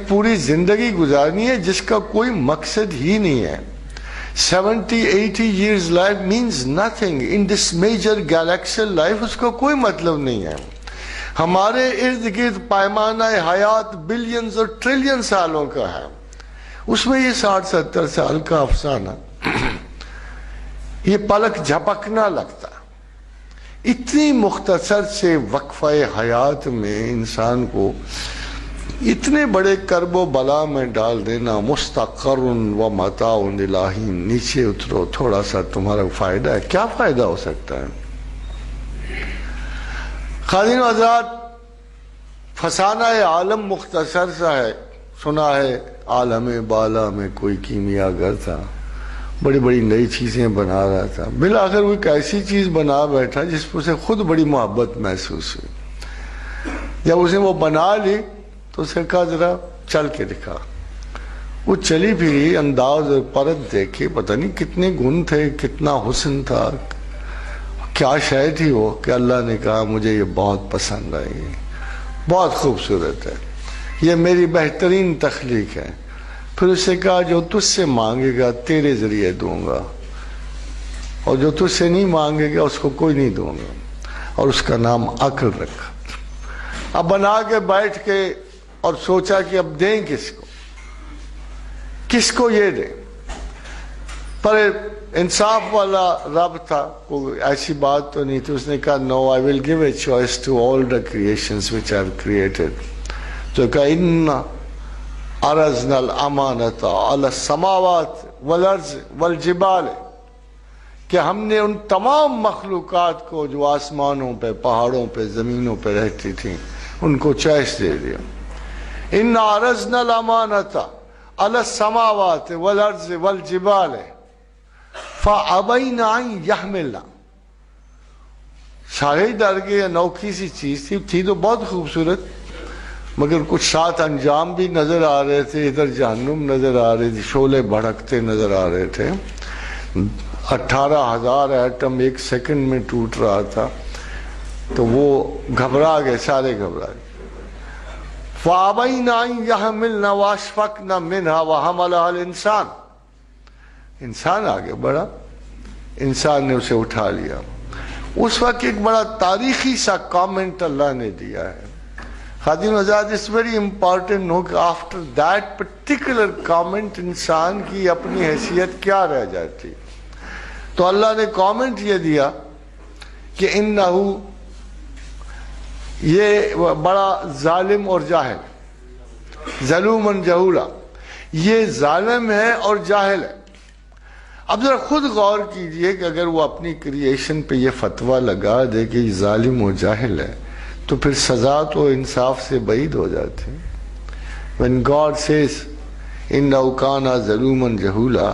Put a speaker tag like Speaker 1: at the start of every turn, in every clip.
Speaker 1: پوری زندگی گزارنی ہے جس کا کوئی مقصد ہی نہیں ہے. 70-80 years life means nothing in this major galaxial life. اس کا کوئی مطلب نہیں ہے. ہمارے ارد گرد پیمانہ حیات بلینز اور ٹریلین سالوں کا ہے. اس میں یہ 60-70 سال کا افسانہ یہ پلک جھپکنا لگتا. اتنی مختصر سے وقفہ حیات میں انسان کو اتنے بڑے کرب و بلا میں ڈال دینا. مستقر و متاع الہی، نیچے اترو تھوڑا سا تمہارا فائدہ ہے. کیا فائدہ ہو سکتا ہے؟ خادم حضرات، فسانہ عالم مختصر سا ہے. سنا ہے عالم بالا میں کوئی کیمیا گر تھا، بڑی بڑی نئی چیزیں بنا رہا تھا. بالآخر وہ ایک ایسی چیز بنا بیٹھا جس پر اسے خود بڑی محبت محسوس ہوئی. جب اسے وہ بنا لی تو اسے کہا ذرا چل کے دکھا. وہ چلی پھری، انداز اور پرت دیکھے، پتہ نہیں کتنے گن تھے، کتنا حسن تھا، کیا شے تھی وہ کہ اللہ نے کہا مجھے یہ بہت پسند آئی، بہت خوبصورت ہے، یہ میری بہترین تخلیق ہے. پھر اسے کہا جو تجھ سے مانگے گا تیرے ذریعے دوں گا، اور جو تجھ سے نہیں مانگے گا اس کو کوئی نہیں دوں گا. اور اس کا نام عقل رکھا. اب بنا کے بیٹھ کے اور سوچا کہ اب دیں کس کو یہ دیں. پر انصاف والا رب تھا، کوئی ایسی بات تو نہیں تھی. اس نے کہا no, I will give a choice to all the creations which I have created. تو کہا ان عرضنا الامانۃ علی السماوات والارض والجبال، کہ ہم نے ان تمام مخلوقات کو جو آسمانوں پہ، پہاڑوں پہ، زمینوں پہ رہتی تھیں ان کو چوائس دے دیا. ان عرضنا الامانۃ علی السماوات والارض والجبال فابین ان یحملنہ. سارے ڈر گئے. انوکھی سی چیز تھی تو بہت خوبصورت، مگر کچھ ساتھ انجام بھی نظر آ رہے تھے. ادھر جہنم نظر آ رہی تھی، شعلے بھڑکتے نظر آ رہے تھے. 18,000 ایٹم ایک سیکنڈ میں ٹوٹ رہا تھا. تو وہ گھبرا گئے، سارے گھبرا گئے. فَأَبَيْنَ أَن يَحْمِلْنَ وَأَشْفَقْنَ مِنْهَا وَحَمَلَهَا الْإِنسَانُ. انسان آگے بڑھا، انسان نے اسے اٹھا لیا. اس وقت ایک بڑا تاریخی سا کامنٹ اللہ نے دیا ہے. خادم حضرات، it's very important نو کہ after that particular comment انسان کی اپنی حیثیت کیا رہ جاتی. تو اللہ نے کامنٹ یہ دیا کہ انہو، یہ بڑا ظالم اور جاہل، ظلومن جہولا، یہ ظالم ہے اور جاہل ہے. اب ذرا خود غور کیجئے کہ اگر وہ اپنی کریشن پہ یہ فتویٰ لگا دے کہ یہ ظالم و جاہل ہے تو پھر سزا تو انصاف سے بعید ہو جاتی. when God says انہو کانا ظلومن جہولا،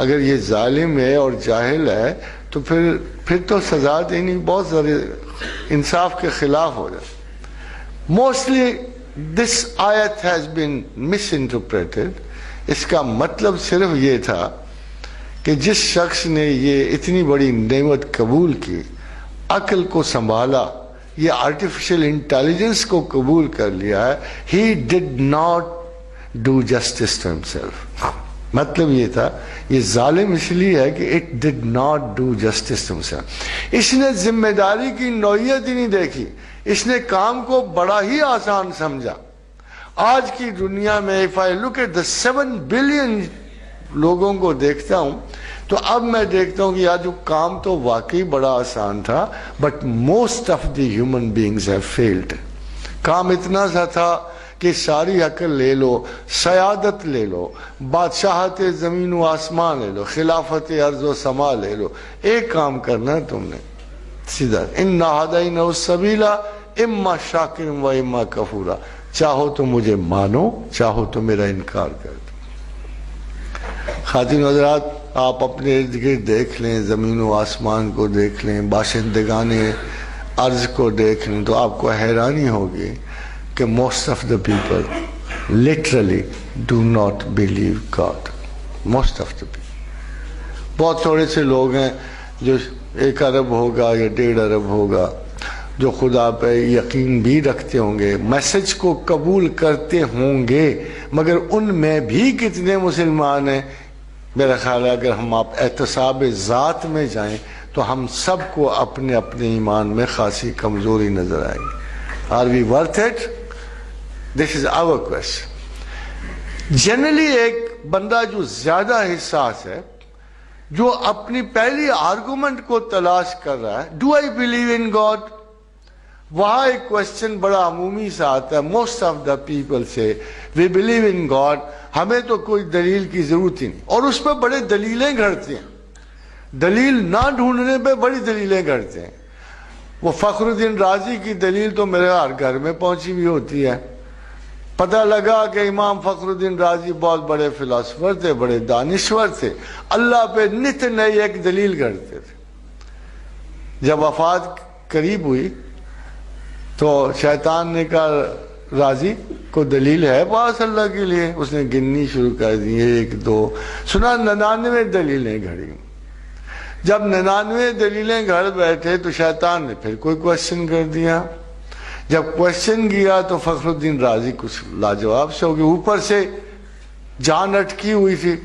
Speaker 1: اگر یہ ظالم ہے اور جاہل ہے تو پھر تو سزا دینی بہت زیادہ انصاف کے خلاف ہو جائے. موسٹلی دس آیت ہیز بین مس انٹرپریٹڈ. اس کا مطلب صرف یہ تھا کہ جس شخص نے یہ اتنی بڑی نعمت قبول کی، عقل کو سنبھالا، یہ آرٹیفیشل انٹیلیجنس کو قبول کر لیا ہے، he did not do justice to himself. مطلب یہ تھا یہ ظالم اس لیے ہے کہ it did not do justice to himself. اس نے ذمہ داری کی نوعیت ہی نہیں دیکھی. اس نے کام کو بڑا ہی آسان سمجھا. آج کی دنیا میں if I look at the 7 billion لوگوں کو دیکھتا ہوں تو اب میں دیکھتا ہوں کہ یار جو کام تو واقعی بڑا آسان تھا but most of the human beings have failed. کام اتنا سا تھا کہ ساری عقل لے لو، سیادت لے لو، بادشاہت زمین و آسمان لے لو، خلافت ارض و سما لے لو. ایک کام کرنا ہے تم نے سیدھا، اِنَّا هَدَيْنَاهُ السَّبِيلَ اِمَّا شَاكِرٌ وَإِمَّا كَفُورًا. چاہو تو مجھے مانو، چاہو تو میرا انکار کر دو. خاتون حضرات، آپ اپنے ارد گرد دیکھ لیں، زمین و آسمان کو دیکھ لیں، باشندگان ارض کو دیکھ لیں تو آپ کو حیرانی ہوگی کہ most of the people literally do not believe God. most of the people. بہت تھوڑے سے لوگ ہیں جو 1 ارب ہوگا یا 1.5 ارب ہوگا جو خدا پہ یقین بھی رکھتے ہوں گے، میسج کو قبول کرتے ہوں گے، مگر ان میں بھی کتنے مسلمان ہیں؟ میرا خیال ہے اگر ہم آپ احتساب ذات میں جائیں تو ہم سب کو اپنے اپنے ایمان میں خاصی کمزوری نظر آئے گی۔ Are we worth it? This is our question. Generally ایک بندہ جو زیادہ حساس ہے، جو اپنی پہلی آرگومنٹ کو تلاش کر رہا ہے، do I believe in God, وہاں ایک کوشچن بڑا عمومی سا آتا ہے۔ موسٹ آف دا پیپل سے وی بلیو ان گاڈ، ہمیں تو کوئی دلیل کی ضرورت ہی نہیں، اور اس پہ بڑے دلیلیں گھڑتے ہیں، دلیل نہ ڈھونڈنے پہ بڑی دلیلیں گھڑتے ہیں۔ وہ فخر الدین رازی کی دلیل تو میرے ہر گھر میں پہنچی ہوئی ہوتی ہے۔ پتہ لگا کہ امام فخر الدین رازی بہت بڑے فلاسفر تھے، بڑے دانشور تھے، اللہ پہ نت نئی ایک دلیل گھڑتے تھے۔ جب وفات قریب ہوئی تو شیطان نے کہا راضی کو دلیل ہے پاس اللہ کے لیے؟ اس نے گننی شروع کر دی، 1 2، سنا 99 دلیلیں گھڑی۔ جب 99 دلیلیں گھڑ بیٹھے تو شیطان نے پھر کوئی کوشچن کر دیا۔ جب کوشچن کیا تو فخر الدین رازی کچھ لاجواب سے ہو گئے، اوپر سے جان اٹکی ہوئی تھی،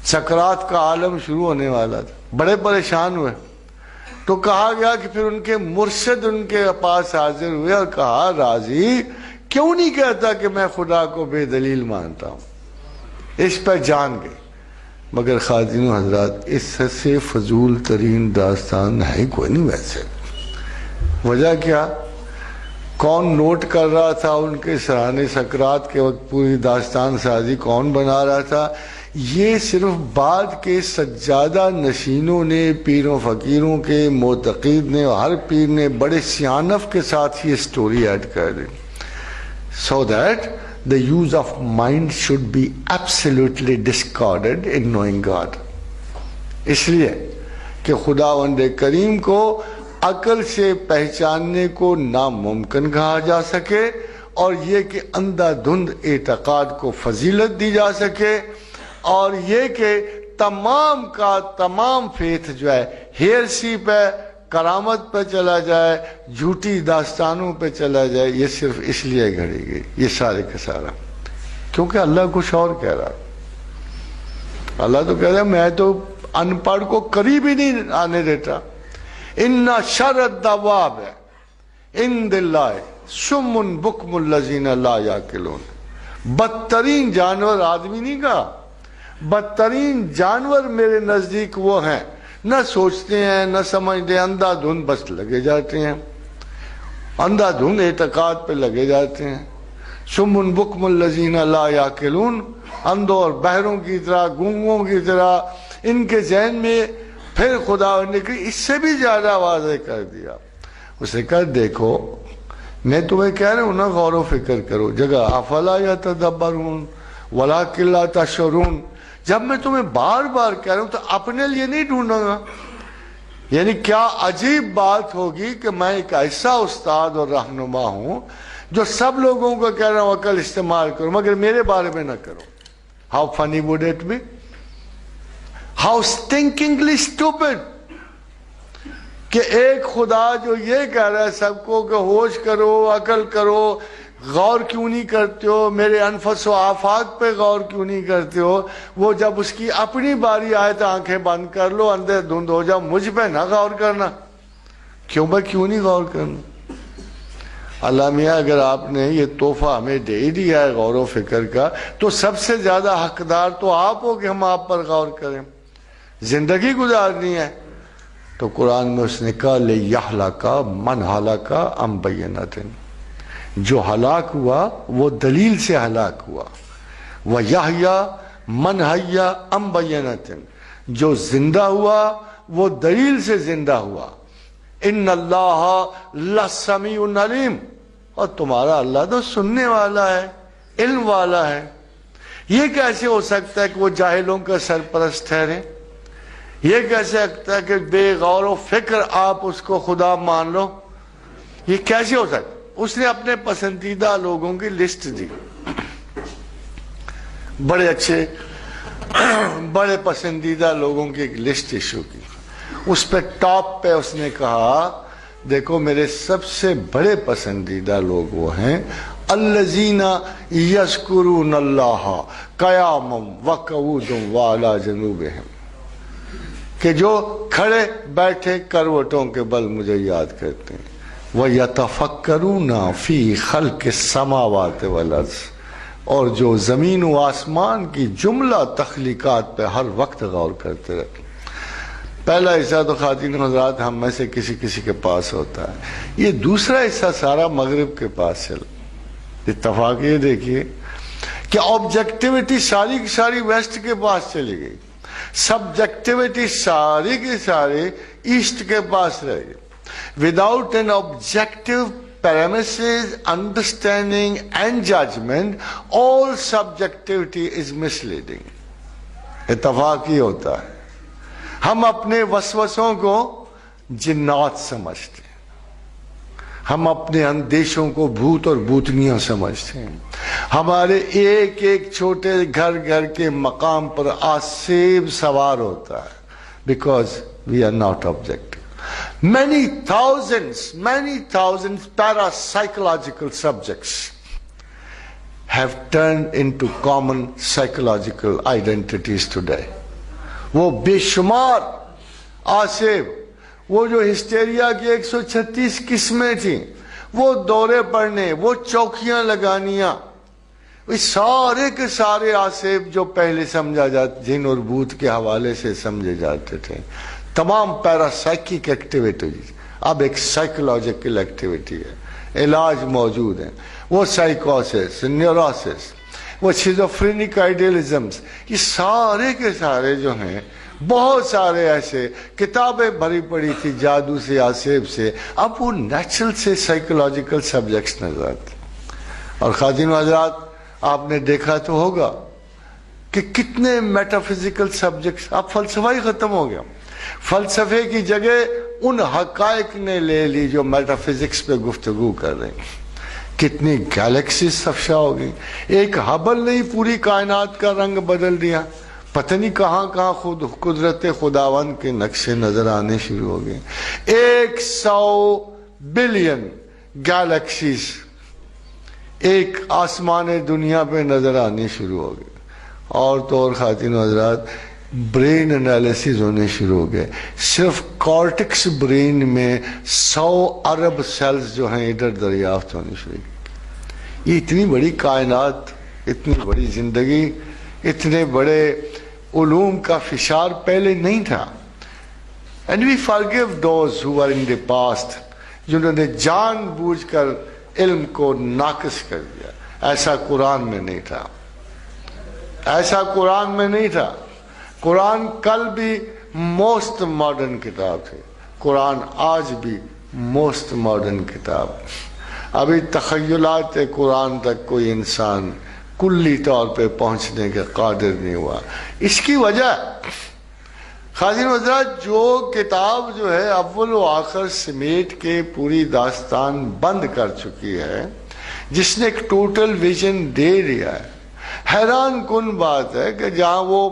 Speaker 1: سکرات کا عالم شروع ہونے والا تھا، بڑے پریشان ہوئے۔ تو کہا گیا کہ پھر ان کے مرشد ان کے پاس حاضر ہوئے اور کہا راضی کیوں نہیں کہتا کہ میں خدا کو بے دلیل مانتا ہوں؟ اس پہ جان گئی۔ مگر خادم و حضرات، اس سے فضول ترین داستان ہے کوئی نہیں ویسے۔ وجہ کیا؟ کون نوٹ کر رہا تھا ان کے سرانے سکرات کے وقت پوری داستان سازی کون بنا رہا تھا؟ یہ صرف بعد کے سجادہ نشینوں نے، پیروں فقیروں کے معتقد نے، ہر پیر نے بڑے سیانف کے ساتھ یہ سٹوری ایڈ کر دی، so that the use of mind should be absolutely discarded in knowing God۔ اس لیے کہ خداوند کریم کو عقل سے پہچاننے کو ناممکن کہا جا سکے، اور یہ کہ اندھا دھند اعتقاد کو فضیلت دی جا سکے، اور یہ کہ تمام کا تمام فیتھ جو ہے ہیرسی پہ، کرامت پہ چلا جائے، جھوٹی داستانوں پہ چلا جائے، یہ صرف اس لیے گھڑی گئی، یہ سارے کا سارا کیونکہ اللہ کچھ اور کہہ رہا۔ اللہ تو کہہ رہا ہے میں تو ان پڑھ کو قریب ہی نہیں آنے دیتا۔ ان شر الدواب عند اللہ صم بکم الذین لا یعقلون۔ بدترین جانور آدمی نہیں کہا، بدترین جانور میرے نزدیک وہ ہیں، نہ سوچتے ہیں نہ سمجھتے ہیں، اندھا دھند بس لگے جاتے ہیں، اندھا دھند اعتقاد پہ لگے جاتے ہیں۔ صم بکم الذین لا یعقلون، اندھوں اور بہروں کی طرح، گونگوں کی طرح، ان کے ذہن میں پھر خدا نے اس سے بھی زیادہ واضح کر دیا۔ اسے کہا دیکھو میں تمہیں کہہ رہا ہوں نا، غور و فکر کرو، جگہ افلا یتدبرون ولکن لا تشعرون۔ جب میں تمہیں بار بار کہہ رہا ہوں تو اپنے لیے نہیں ڈھونڈوں گا۔ یعنی کیا عجیب بات ہوگی کہ میں ایک ایسا استاد اور رہنما ہوں جو سب لوگوں کو کہہ رہا ہوں عقل استعمال کرو، مگر میرے بارے میں نہ کرو۔ How funny would it be? How stinkingly stupid کہ ایک خدا جو یہ کہہ رہا ہے سب کو کہ ہوش کرو، عقل کرو، غور کیوں نہیں کرتے ہو، میرے انفس و آفاق پہ غور کیوں نہیں کرتے ہو، وہ جب اس کی اپنی باری آئے تو آنکھیں بند کر لو، اندھے دھند ہو جاؤ، مجھ پہ نہ غور کرنا۔ کیوں نہیں غور کرنا؟ اللہ میاں اگر آپ نے یہ تحفہ ہمیں دے دیا ہے غور و فکر کا، تو سب سے زیادہ حقدار تو آپ ہو کہ ہم آپ پر غور کریں، زندگی گزارنی ہے۔ تو قرآن میں اس نے کہا لِيَحْلَكَ مَنْ هَلَكَ عَنْ بَيِّنَةٍ، جو ہلاک ہوا وہ دلیل سے ہلاک ہوا، وَيَحْيَا مَنْ حَيَّا عَنْ بَيِّنَةٍ، جو زندہ ہوا وہ دلیل سے زندہ ہوا۔ إِنَّ اللَّهَ لَسَمِيعٌ عَلِيمٌ، اور تمہارا اللہ تو سننے والا ہے، علم والا ہے۔ یہ کیسے ہو سکتا ہے کہ وہ جاہلوں کا سرپرست ٹھہرے؟ یہ کیسے سکتا ہے کہ بے غور و فکر آپ اس کو خدا مان لو؟ یہ کیسے ہو سکتا؟ اس نے اپنے پسندیدہ لوگوں کی لسٹ دی، بڑے اچھے بڑے پسندیدہ لوگوں کی ایک لسٹ ایشو کی، اس پہ ٹاپ پہ اس نے کہا دیکھو میرے سب سے بڑے پسندیدہ لوگ وہ ہیں الذین یذکرون اللہ قیاما وقعودا وعلی جنوبہم، کہ جو کھڑے بیٹھے کروٹوں کے بل مجھے یاد کرتے ہیں، وَيَتَفَكَّرُونَ فِي خَلْقِ السَّمَاوَاتِ وَالْأَرْضِ، اور جو زمین و آسمان کی جملہ تخلیقات پہ ہر وقت غور کرتے رہتے ہیں۔ پہلا حصہ تو خواتین حضرات ہم میں سے کسی کسی کے پاس ہوتا ہے، یہ دوسرا حصہ سارا مغرب کے پاس چل۔ اتفاق یہ دیکھیے کہ آبجیکٹیوٹی ساری کی ساری ویسٹ کے پاس چلی گئی، سبجیکٹیوٹی ساری کے سارے ایسٹ کے پاس رہ گئی۔ Without an objective premises, understanding and judgment, all subjectivity is misleading. اتفاق ہی ہوتا ہے، ہم اپنے وسوسوں کو جنات سمجھتے ہیں، ہم اپنے اندیشوں کو بھوت اور بھوتنیاں سمجھتے ہیں، ہمارے ایک ایک چھوٹے گھر گھر کے مقام پر آسیب سوار ہوتا ہے، because we are not objective. Many thousands parapsychological subjects have turned into common psychological identities today. وہ بے شمار آسیب، وہ جو ہسٹیریا کی 136 قسمیں تھیں، وہ دورے پڑنے، وہ چوکیاں لگانیاں، وہ سارے کے سارے آسیب جو پہلے سمجھا جاتے، جن اور بھوت کے حوالے سے سمجھے جاتے تھے، تمام پیراسائیکک ایکٹیویٹیز اب ایک سائیکولوجیکل ایکٹیویٹی ہے، علاج موجود ہیں۔ وہ سائیکوسس، نیوروسس، وہ شیزوفرینک آئیڈیلزمز، یہ سارے کے سارے جو ہیں، بہت سارے ایسے کتابیں بھری پڑی تھی جادو سے، آسیب سے، اب وہ نیچرل سے سائیکولوجیکل سبجیکٹس نظر آتے۔ اور خواتین و حضرات آپ نے دیکھا تو ہوگا کہ کتنے میٹافزیکل سبجیکٹس، اب فلسفہ ہی ختم ہو گیا، فلسفے کی جگہ ان حقائق نے لے لی جو میٹافزکس پہ گفتگو کر رہے ہیں۔ کتنی گیلیکسیز افشا ہو گئی، ایک ہبل نے ہی پوری کائنات کا رنگ بدل دیا، پتہ نہیں کہاں کہاں خود قدرت خداوند کے نقشے نظر آنے شروع ہو گئے۔ 100 بلین گیلیکسیز ایک آسمان دنیا پہ نظر آنے شروع ہو گئے، اور تو اور خواتین و حضرات برین انالیسز ہونے شروع ہو گئے، صرف کارٹکس برین میں 100 ارب سیلز جو ہیں ادھر دریافت ہونے شروع ہوئی۔ یہ اتنی بڑی کائنات، اتنی بڑی زندگی، اتنے بڑے علوم کا فشار پہلے نہیں تھا۔ And we forgive those who were in the past، جنہوں نے جان بوجھ کر علم کو ناقص کر دیا۔ ایسا قرآن میں نہیں تھا، ایسا قرآن میں نہیں تھا۔ قرآن کل بھی موسٹ ماڈرن کتاب تھی، قرآن آج بھی موسٹ ماڈرن کتاب۔ ابھی تخیلات قرآن تک کوئی انسان کلی طور پہ پہنچنے کے قادر نہیں ہوا۔ اس کی وجہ خواتین و حضرات، جو کتاب جو ہے اول و آخر سمیٹ کے پوری داستان بند کر چکی ہے، جس نے ایک ٹوٹل ویژن دے دیا ہے، حیران کن بات ہے کہ جہاں وہ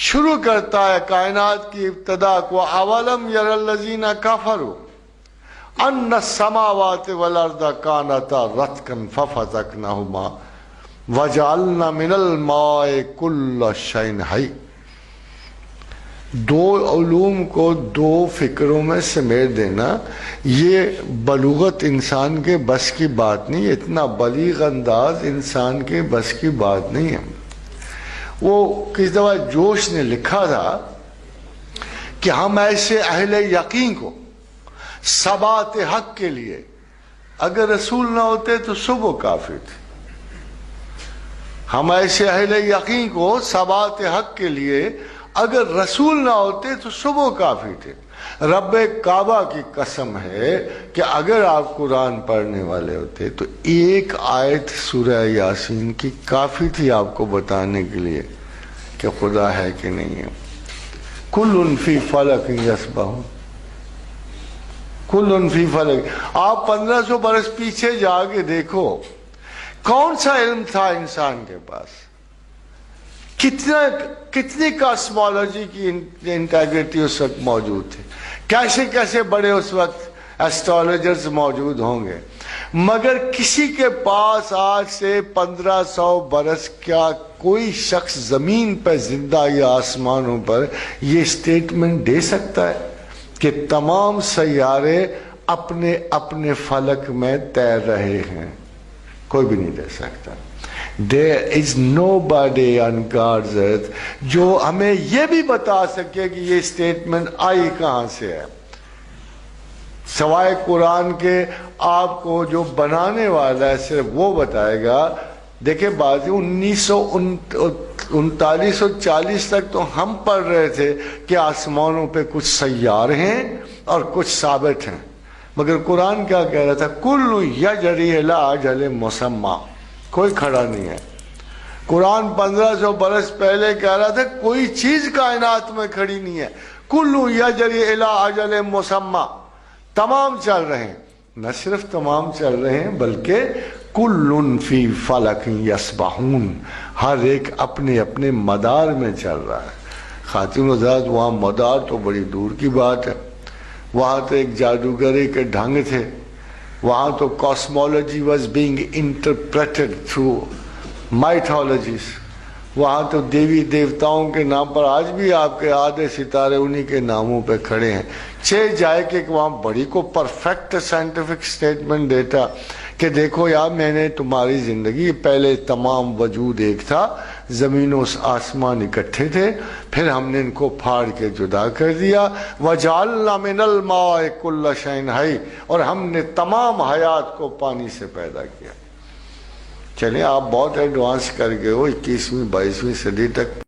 Speaker 1: شروع کرتا ہے کائنات کی ابتدا کو، اولم یر الذین کفروا ان السماوات والارض کانتا رتقا ففتقناہما وجعلنا من الماء کل شیء حی۔ دو علوم کو دو فکروں میں سمیٹ دینا یہ بلوغت انسان کے بس کی بات نہیں، اتنا بلیغ انداز انسان کے بس کی بات نہیں ہے۔ وہ کس دفعہ جوش نے لکھا تھا کہ ہم ایسے اہل یقین کو ثبات حق کے لیے، اگر رسول نہ ہوتے تو صبح کافی تھے، ہم ایسے اہل یقین کو ثبات حق کے لیے اگر رسول نہ ہوتے تو صبح کافی تھے۔ رب کعبہ کی قسم ہے کہ اگر آپ قرآن پڑھنے والے ہوتے تو ایک آیت سورہ یاسین کی کافی تھی آپ کو بتانے کے لیے کہ خدا ہے کہ نہیں ہے۔ کل فی فلک یسبحون، کل فی فلک۔ آپ 1500 برس پیچھے جا کے دیکھو کون سا علم تھا انسان کے پاس، کتنی کاسمولوجی کی انٹیگریٹی اس وقت موجود تھی، کیسے کیسے بڑے اس وقت ایسٹرالوجرز موجود ہوں گے، مگر کسی کے پاس آج سے 1500 برس کیا کوئی شخص زمین پہ زندہ یا آسمانوں پر یہ سٹیٹمنٹ دے سکتا ہے کہ تمام سیارے اپنے اپنے فلک میں تیر رہے ہیں؟ کوئی بھی نہیں دے سکتا۔ There is nobody on God's earth جو ہمیں یہ بھی بتا سکے کہ یہ سٹیٹمنٹ آئی کہاں سے ہے، سوائے قرآن کے۔ آپ کو جو بنانے والا ہے صرف وہ بتائے گا۔ دیکھیں بازی 1939 اور 40 تک تو ہم پڑھ رہے تھے کہ آسمانوں پہ کچھ سیارے ہیں اور کچھ ثابت ہیں، مگر قرآن کیا کہہ رہا تھا؟ کل یجری الی اجل مسمی، کوئی کھڑا نہیں ہے۔ قرآن 1500 برس پہلے کہہ رہا تھا کوئی چیز کائنات میں کھڑی نہیں ہے، کل یجری الی اجل مسمی، تمام چل رہے ہیں۔ نہ صرف تمام چل رہے ہیں بلکہ کل فی فلک یسبحون، ہر ایک اپنے اپنے مدار میں چل رہا ہے۔ خاتون حضرات، وہاں مدار تو بڑی دور کی بات ہے، وہاں تو ایک جادوگری کے ڈھنگ تھے، وہاں تو cosmology was being interpreted through mythologies, وہاں تو دیوی دیوتاؤں کے نام پر آج بھی آپ کے آدھے ستارے انہی کے ناموں پہ کھڑے ہیں۔ جائے کہ وہاں بڑی کو پرفیکٹ سائنٹیفک سٹیٹمنٹ دیتا کہ دیکھو یار، میں نے تمہاری زندگی، پہلے تمام وجود ایک تھا، زمین و آسمان اکٹھے تھے، پھر ہم نے ان کو پھاڑ کے جدا کر دیا، وَجَعَلْنَا مِنَ الْمَاءِ كُلَّ شَيْءٍ حَيٍّ، اور ہم نے تمام حیات کو پانی سے پیدا کیا۔ چلیں آپ بہت ایڈوانس کر گئے ہو، 21ویں 22ویں صدی تک